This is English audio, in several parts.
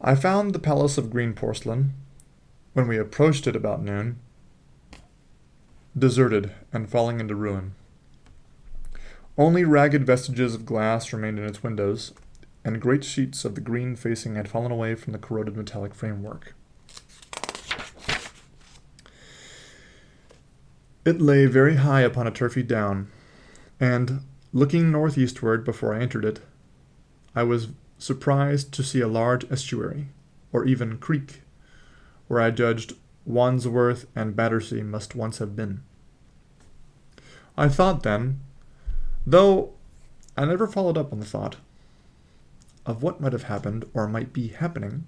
I found the Palace of Green Porcelain, when we approached it about noon, deserted and falling into ruin. Only ragged vestiges of glass remained in its windows, and great sheets of the green facing had fallen away from the corroded metallic framework. It lay very high upon a turfy down, and, looking northeastward before I entered it, I was surprised to see a large estuary, or even creek, where I judged Wandsworth and Battersea must once have been. I thought then, though I never followed up on the thought, of what might have happened or might be happening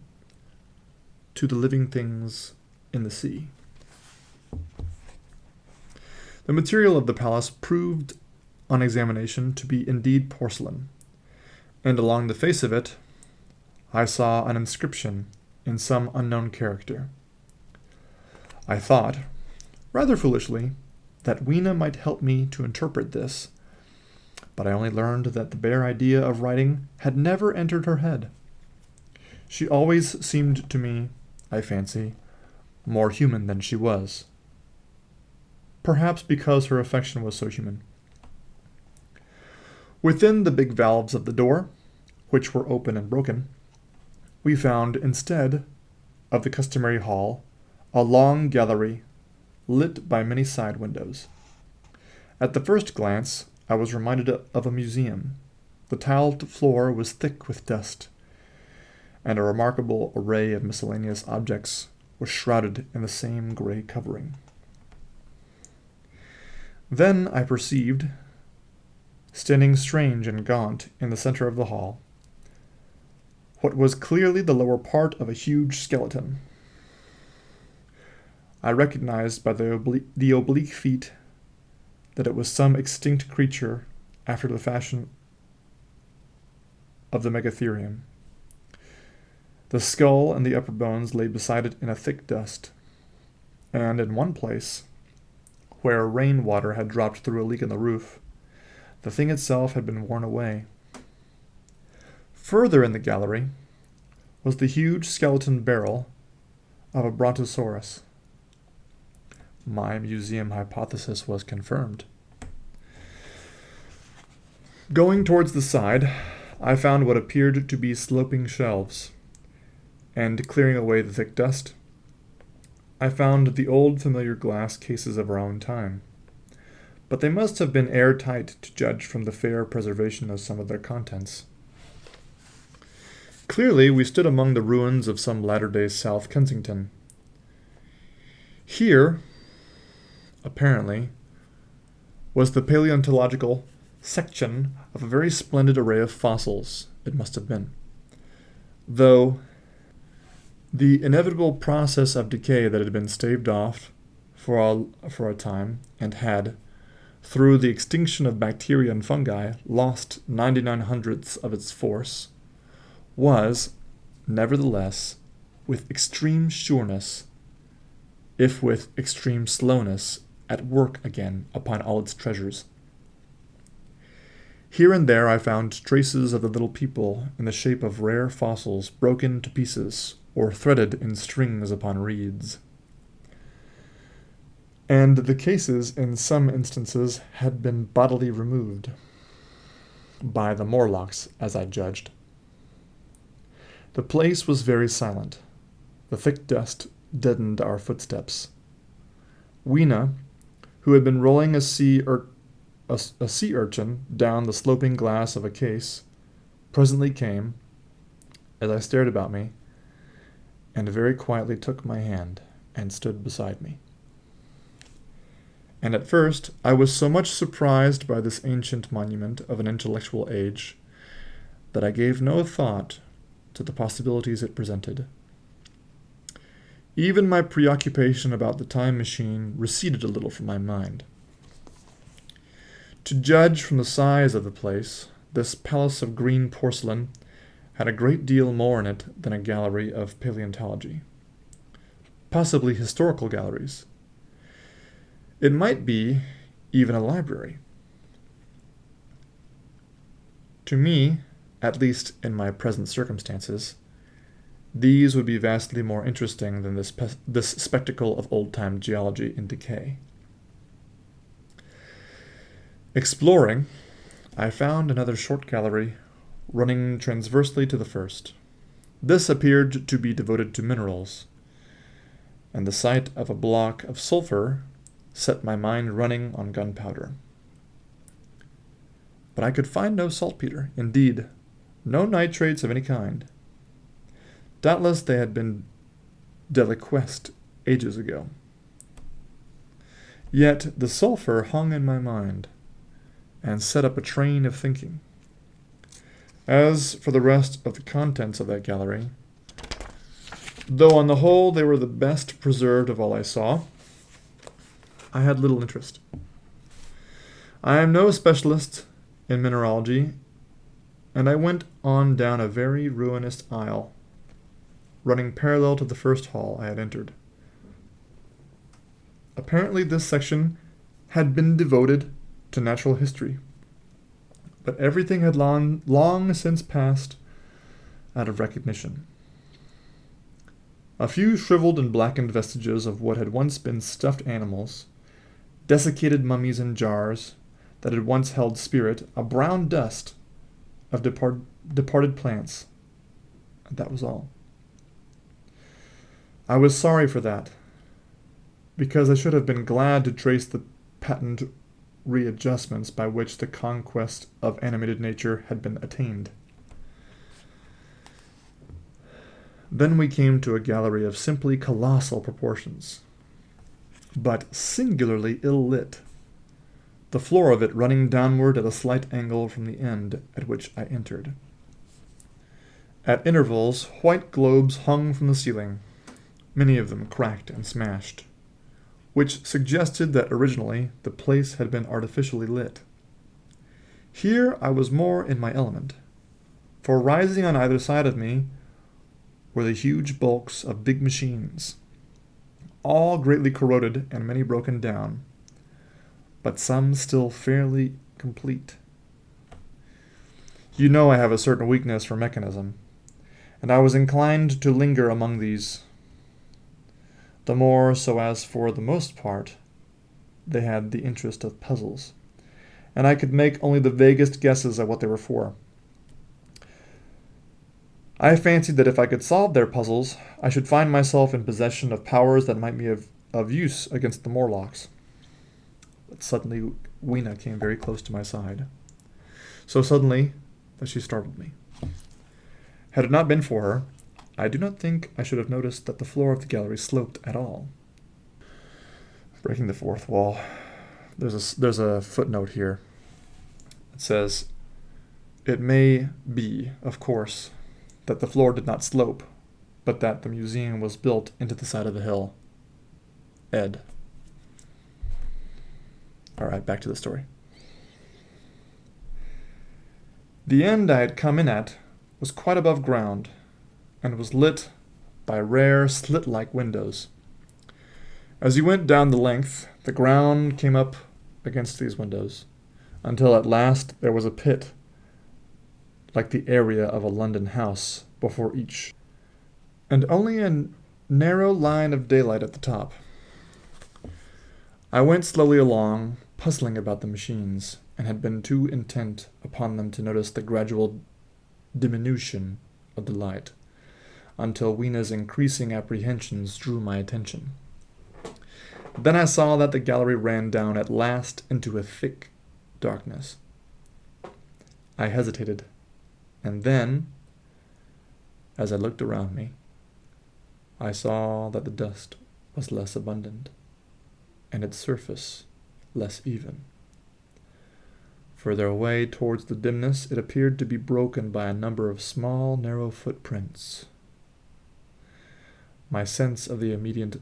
to the living things in the sea. The material of the palace proved on examination to be indeed porcelain, and along the face of it I saw an inscription in some unknown character. I thought, rather foolishly, that Weena might help me to interpret this, but I only learned that the bare idea of writing had never entered her head. She always seemed to me, I fancy, more human than she was. Perhaps because her affection was so human. Within the big valves of the door, which were open and broken, we found, instead of the customary hall, a long gallery lit by many side windows. At the first glance, I was reminded of a museum. The tiled floor was thick with dust, and a remarkable array of miscellaneous objects was shrouded in the same gray covering. Then I perceived, standing strange and gaunt in the center of the hall, what was clearly the lower part of a huge skeleton. I recognized by the oblique feet that it was some extinct creature after the fashion of the Megatherium. The skull and the upper bones lay beside it in a thick dust, and in one place, where rainwater had dropped through a leak in the roof, the thing itself had been worn away. Further in the gallery was the huge skeleton barrel of a brontosaurus. My museum hypothesis was confirmed. Going towards the side, I found what appeared to be sloping shelves, and clearing away the thick dust, I found the old familiar glass cases of our own time, but they must have been airtight to judge from the fair preservation of some of their contents. Clearly, we stood among the ruins of some latter-day South Kensington. Here, apparently, was the paleontological section of a very splendid array of fossils, it must have been, though the inevitable process of decay that had been staved off for a time and had, through the extinction of bacteria and fungi, lost 99 hundredths of its force, was, nevertheless, with extreme sureness, if with extreme slowness, at work again upon all its treasures. Here and there I found traces of the little people in the shape of rare fossils broken to pieces or threaded in strings upon reeds. And the cases, in some instances, had been bodily removed, by the Morlocks, as I judged. The place was very silent. The thick dust deadened our footsteps. Weena, who had been rolling a sea urchin down the sloping glass of a case, presently came, as I stared about me, and very quietly took my hand and stood beside me. And at first I was so much surprised by this ancient monument of an intellectual age that I gave no thought to the possibilities it presented. Even my preoccupation about the time machine receded a little from my mind. To judge from the size of the place, this palace of green porcelain had a great deal more in it than a gallery of paleontology. Possibly historical galleries. It might be even a library. To me, at least in my present circumstances, These would be vastly more interesting than this spectacle of old-time geology in decay. Exploring, I found another short gallery running transversely to the first. This appeared to be devoted to minerals, and the sight of a block of sulfur set my mind running on gunpowder. But I could find no saltpeter, indeed, no nitrates of any kind. Doubtless they had been deliquesced ages ago. Yet the sulfur hung in my mind, and set up a train of thinking. As for the rest of the contents of that gallery, though on the whole they were the best preserved of all I saw, I had little interest. I am no specialist in mineralogy, and I went on down a very ruinous aisle, running parallel to the first hall I had entered. Apparently this section had been devoted to natural history, but everything had long since passed out of recognition. A few shriveled and blackened vestiges of what had once been stuffed animals, desiccated mummies in jars that had once held spirit, a brown dust of departed plants, and that was all. I was sorry for that, because I should have been glad to trace the patent readjustments by which the conquest of animated nature had been attained. Then we came to a gallery of simply colossal proportions, but singularly ill-lit, the floor of it running downward at a slight angle from the end at which I entered. At intervals, white globes hung from the ceiling, many of them cracked and smashed, which suggested that originally the place had been artificially lit. Here I was more in my element, for rising on either side of me were the huge bulks of big machines, all greatly corroded and many broken down, but some still fairly complete. You know I have a certain weakness for mechanism, and I was inclined to linger among these, the more so as for the most part they had the interest of puzzles, and I could make only the vaguest guesses at what they were for. I fancied that if I could solve their puzzles, I should find myself in possession of powers that might be of use against the Morlocks. But suddenly Weena came very close to my side, so suddenly that she startled me. Had it not been for her, I do not think I should have noticed that the floor of the gallery sloped at all. Breaking the fourth wall. There's a footnote here. It says, "It may be, of course, that the floor did not slope, but that the museum was built into the side of the hill. Ed." All right, back to the story. The end I had come in at was quite above ground, and was lit by rare slit-like windows. As you went down the length, the ground came up against these windows, until at last there was a pit, like the area of a London house, before each, and only a narrow line of daylight at the top. I went slowly along, puzzling about the machines, and had been too intent upon them to notice the gradual diminution of the light, until Weena's increasing apprehensions drew my attention. Then I saw that the gallery ran down at last into a thick darkness. I hesitated, and then, as I looked around me, I saw that the dust was less abundant, and its surface less even. Further away towards the dimness, it appeared to be broken by a number of small, narrow footprints. My sense of the immediate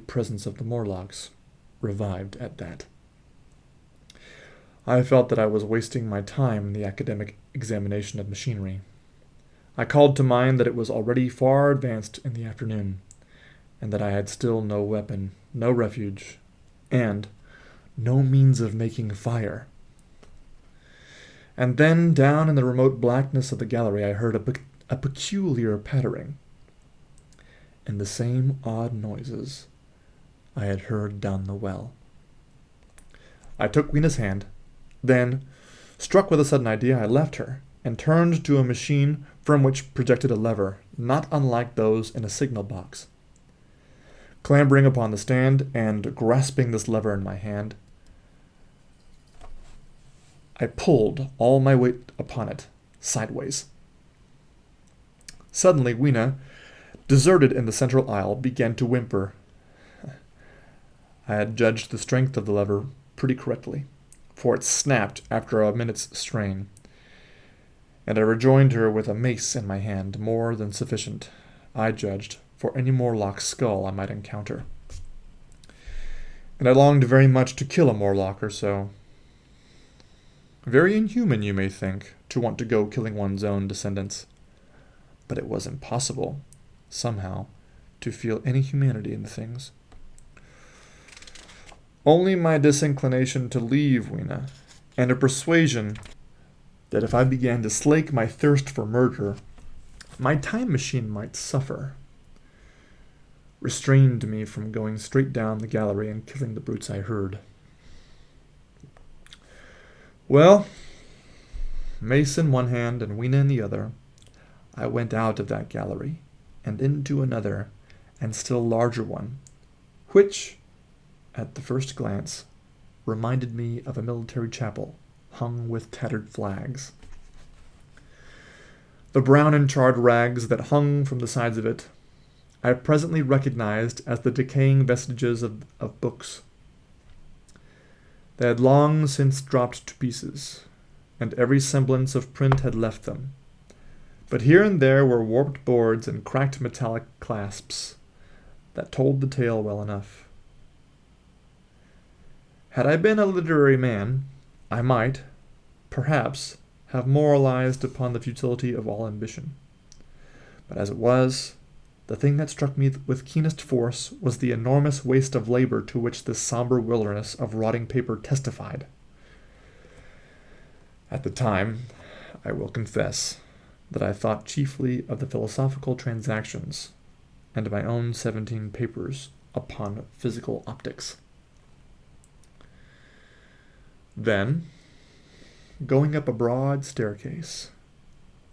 presence of the Morlocks revived at that. I felt that I was wasting my time in the academic examination of machinery. I called to mind that it was already far advanced in the afternoon, and that I had still no weapon, no refuge, and no means of making fire. And then, down in the remote blackness of the gallery, I heard a peculiar pattering, and the same odd noises I had heard down the well. I took Weena's hand. Then, struck with a sudden idea, I left her and turned to a machine from which projected a lever, not unlike those in a signal box. Clambering upon the stand and grasping this lever in my hand, I pulled all my weight upon it, sideways. Suddenly, Weena, deserted in the central aisle, began to whimper. I had judged the strength of the lever pretty correctly, for it snapped after a minute's strain, and I rejoined her with a mace in my hand, more than sufficient, I judged, for any Morlock skull I might encounter. And I longed very much to kill a Morlock or so. Very inhuman, you may think, to want to go killing one's own descendants. But it was impossible, somehow, to feel any humanity in the things. Only my disinclination to leave Weena, and a persuasion that if I began to slake my thirst for murder, my time machine might suffer, restrained me from going straight down the gallery and killing the brutes I heard. Well, mace in one hand and Weena in the other, I went out of that gallery and into another and still larger one, which, at the first glance, reminded me of a military chapel hung with tattered flags. The brown and charred rags that hung from the sides of it I presently recognized as the decaying vestiges of books. They had long since dropped to pieces, and every semblance of print had left them. But here and there were warped boards and cracked metallic clasps that told the tale well enough. Had I been a literary man, I might, perhaps, have moralized upon the futility of all ambition. But as it was, the thing that struck me with keenest force was the enormous waste of labor to which this somber wilderness of rotting paper testified. At the time, I will confess that I thought chiefly of the philosophical transactions and my own 17 papers upon physical optics. Then, going up a broad staircase,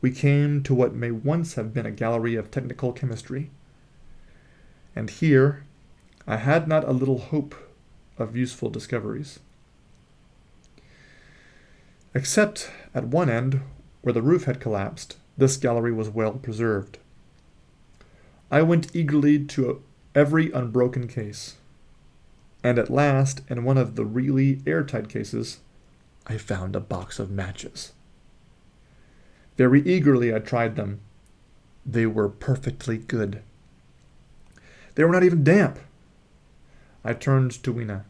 we came to what may once have been a gallery of technical chemistry, and here I had not a little hope of useful discoveries. Except at one end, where the roof had collapsed, this gallery was well preserved. I went eagerly to every unbroken case, and at last, in one of the really airtight cases, I found a box of matches. Very eagerly I tried them. They were perfectly good. They were not even damp. I turned to Weena.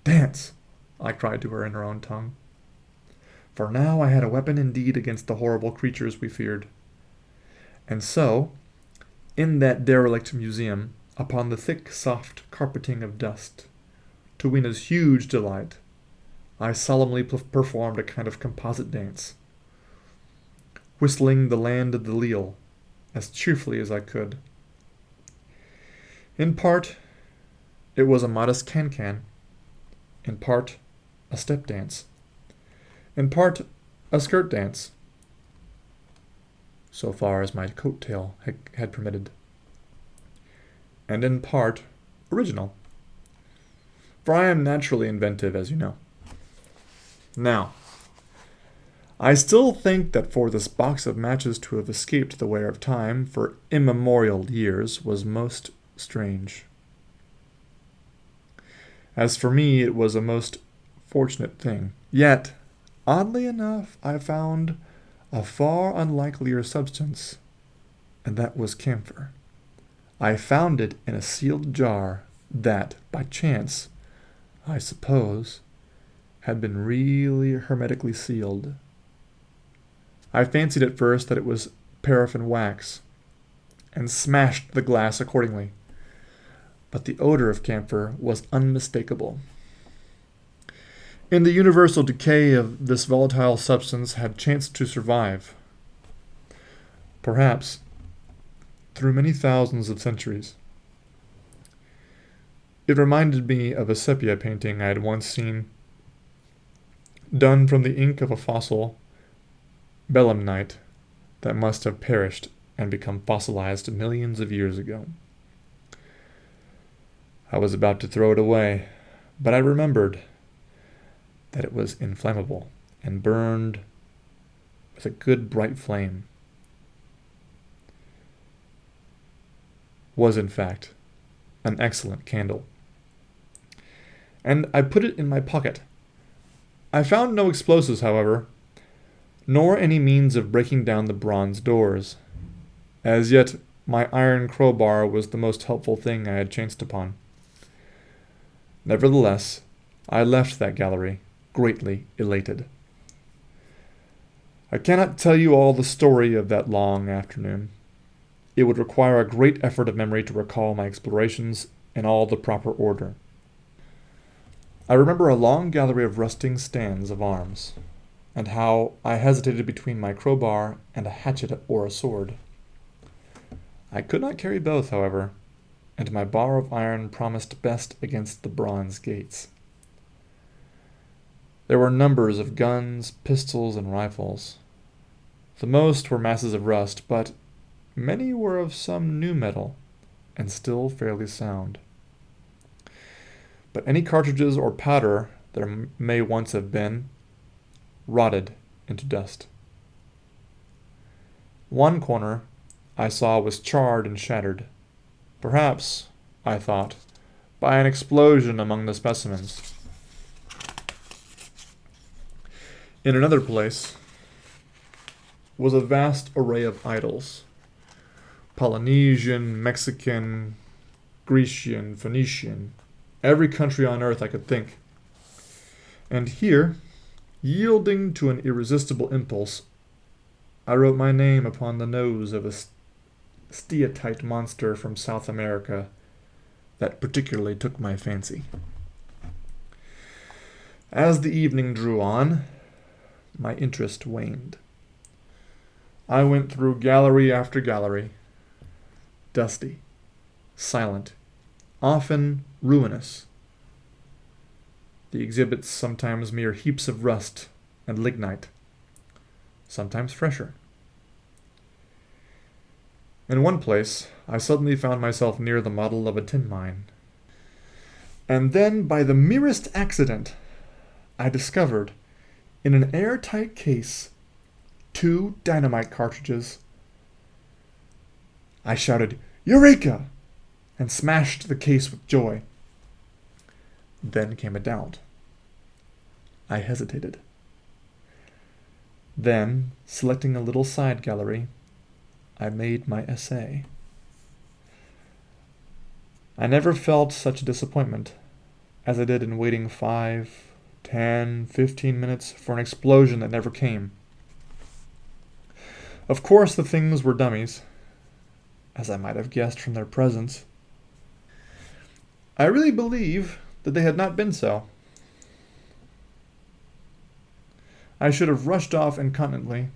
"Dance!" I cried to her in her own tongue. For now I had a weapon indeed against the horrible creatures we feared. And so, in that derelict museum, upon the thick, soft carpeting of dust, to Weena's huge delight, I solemnly performed a kind of composite dance, whistling the Land of the Leal as cheerfully as I could. In part, it was a modest can-can, in part, a step dance, in part, a skirt dance, so far as my coat tail had permitted, and in part, original, for I am naturally inventive, as you know. Now, I still think that for this box of matches to have escaped the wear of time for immemorial years was most strange. As for me, it was a most fortunate thing. Yet, oddly enough, I found a far unlikelier substance, and that was camphor. I found it in a sealed jar that, by chance, I suppose, had been really hermetically sealed. I fancied at first that it was paraffin wax, and smashed the glass accordingly. But the odor of camphor was unmistakable. In the universal decay of this volatile substance had chanced to survive. perhaps through many thousands of centuries. It reminded me of a sepia painting I had once seen, done from the ink of a fossil belemnite that must have perished and become fossilized millions of years ago. I was about to throw it away, but I remembered that it was inflammable and burned with a good bright flame. Was in fact an excellent candle. And I put it in my pocket. I found no explosives, however, nor any means of breaking down the bronze doors. As yet, my iron crowbar was the most helpful thing I had chanced upon. Nevertheless, I left that gallery, greatly elated. I cannot tell you all the story of that long afternoon. It would require a great effort of memory to recall my explorations in all the proper order. I remember a long gallery of rusting stands of arms, and how I hesitated between my crowbar and a hatchet or a sword. I could not carry both, however, and my bar of iron promised best against the bronze gates. There were numbers of guns, pistols, and rifles. The most were masses of rust, but many were of some new metal, and still fairly sound. But any cartridges or powder there may once have been rotted into dust. One corner I saw was charred and shattered, perhaps, I thought, by an explosion among the specimens. In another place was a vast array of idols, Polynesian, Mexican, Grecian, Phoenician, every country on earth I could think. And here, yielding to an irresistible impulse, I wrote my name upon the nose of a steatite monster from South America that particularly took my fancy. As the evening drew on, my interest waned. I went through gallery after gallery, dusty, silent, often ruinous. The exhibits sometimes mere heaps of rust and lignite, sometimes fresher. In one place, I suddenly found myself near the model of a tin mine. And then, by the merest accident, I discovered, in an airtight case, 2 dynamite cartridges. I shouted, "Eureka!" and smashed the case with joy. Then came a doubt. I hesitated. Then, selecting a little side gallery, I made my essay. I never felt such a disappointment as I did in waiting 5, 10, 15 minutes for an explosion that never came. Of course, the things were dummies, as I might have guessed from their presence. I really believe that they had not been so. I should have rushed off incontinently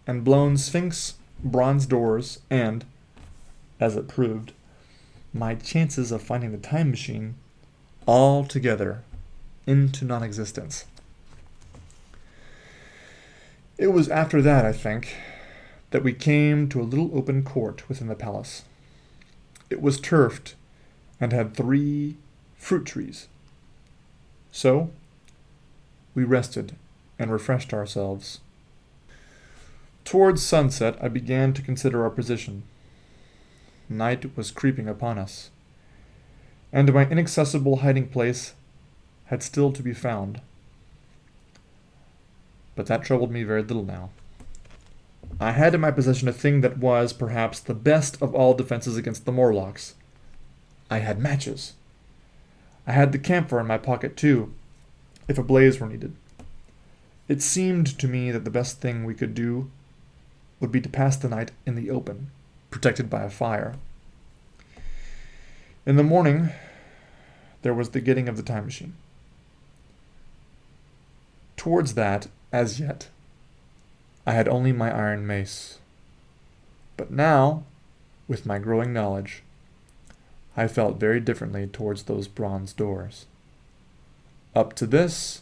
and blown Sphinx bronze doors and, as it proved, my chances of finding the time machine altogether into non-existence. It was after that, I think, that we came to a little open court within the palace. It was turfed and had 3 fruit trees. So, we rested and refreshed ourselves. Towards sunset, I began to consider our position. Night was creeping upon us, and my inaccessible hiding place had still to be found. But that troubled me very little now. I had in my possession a thing that was, perhaps, the best of all defenses against the Morlocks. I had matches. I had the camphor in my pocket, too, if a blaze were needed. It seemed to me that the best thing we could do would be to pass the night in the open, protected by a fire. In the morning, there was the getting of the time machine. Towards that, as yet, I had only my iron mace. But now, with my growing knowledge, I felt very differently towards those bronze doors. Up to this,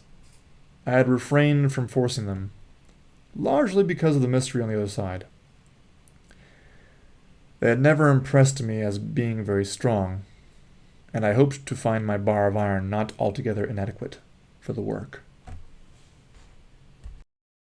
I had refrained from forcing them, largely because of the mystery on the other side. They had never impressed me as being very strong, and I hoped to find my bar of iron not altogether inadequate for the work.